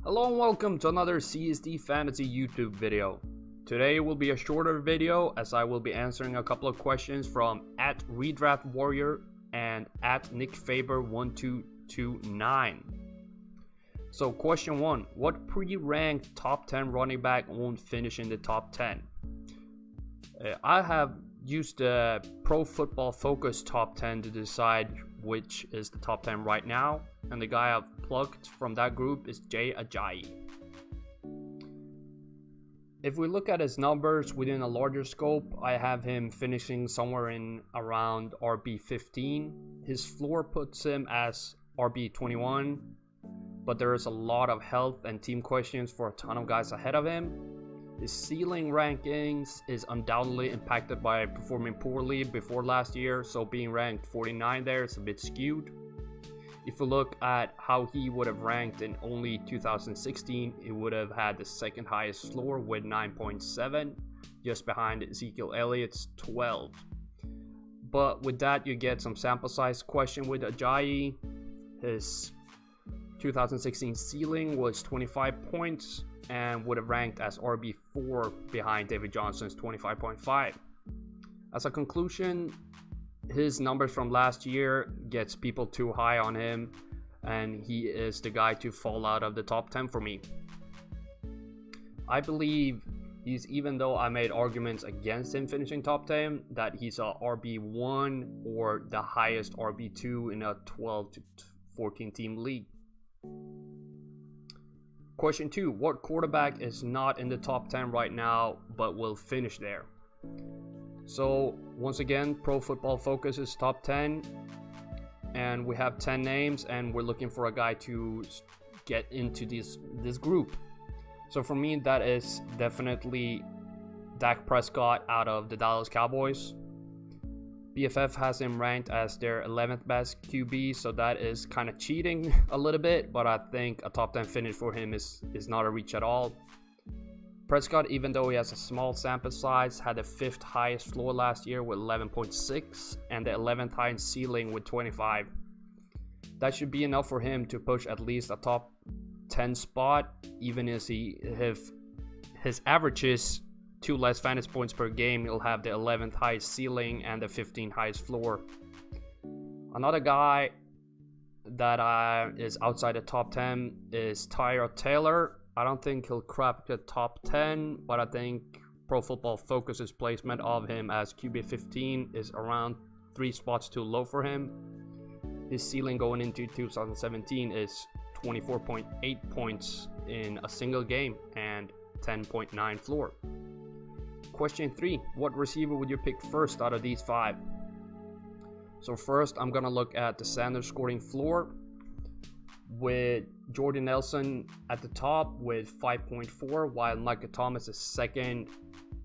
Hello and welcome to another CSD Fantasy YouTube video. Today will be a shorter video as I will be answering a couple of questions from @RedraftWarrior and @NickFaber1229. So question 1, what pre-ranked top 10 running back won't finish in the top 10? I have used the Pro Football Focus top 10 to decide which is the top 10 right now, and the guy I've plucked from that group is Ajayi. If we look at his numbers within a larger scope, I have him finishing somewhere in around RB15. His floor puts him as RB21, but there is a lot of health and team questions for a ton of guys ahead of him. His ceiling rankings is undoubtedly impacted by performing poorly before last year, so being ranked 49 there is a bit skewed. If we look at how he would have ranked in only 2016, he would have had the second highest floor with 9.7, just behind Ezekiel Elliott's 12. But with that, you get some sample size question with Ajayi. His 2016 ceiling was 25 points and would have ranked as RB4 behind David Johnson's 25.5. As a conclusion, his numbers from last year gets people too high on him, and he is the guy to fall out of the top 10 for me. I believe even though I made arguments against him finishing top 10, that he's a RB1 or the highest RB2 in a 12 to 14 team league. Question 2, what quarterback is not in the top 10 right now but will finish there? So once again, Pro Football Focus is top 10, and we have 10 names, and we're looking for a guy to get into this group. So for me, that is definitely Dak Prescott out of the Dallas Cowboys. BFF has him ranked as their 11th best QB, so that is kind of cheating a little bit, but I think a top 10 finish for him is not a reach at all. Prescott, even though he has a small sample size, had the 5th highest floor last year with 11.6 and the 11th highest ceiling with 25. That should be enough for him to push at least a top 10 spot, even if his averages 2 less fantasy points per game. He'll have the 11th highest ceiling and the 15th highest floor. Another guy that is outside the top 10 is Tyrod Taylor. I don't think he'll crack the top 10, but I think Pro Football Focus's placement of him as QB15 is around 3 spots too low for him. His ceiling going into 2017 is 24.8 points in a single game and 10.9 floor. Question 3, what receiver would you pick first out of these 5? So first, I'm gonna look at the standard scoring floor with Jordy Nelson at the top with 5.4, while Michael Thomas is second,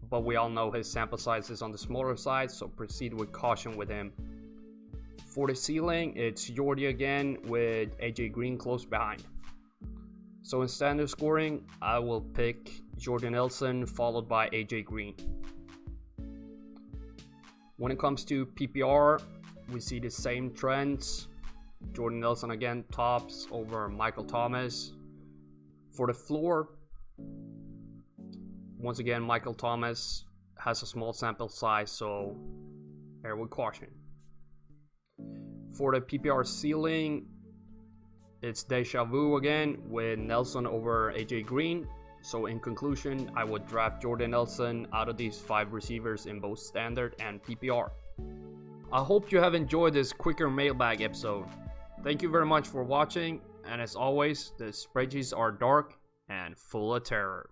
but we all know his sample size is on the smaller side, so proceed with caution with him. For the ceiling, it's Jordy again with AJ Green close behind. So in standard scoring, I will pick Jordy Nelson followed by AJ Green. When it comes to PPR, we see the same trends. Jordy Nelson again tops over Michael Thomas. For the floor, once again, Michael Thomas has a small sample size, so err with caution. For the PPR ceiling, it's deja vu again with Nelson over AJ Green. So in conclusion, I would draft Jordy Nelson out of these 5 receivers in both standard and PPR. I hope you have enjoyed this quicker mailbag episode. Thank you very much for watching, and as always, the spreadsheets are dark and full of terror.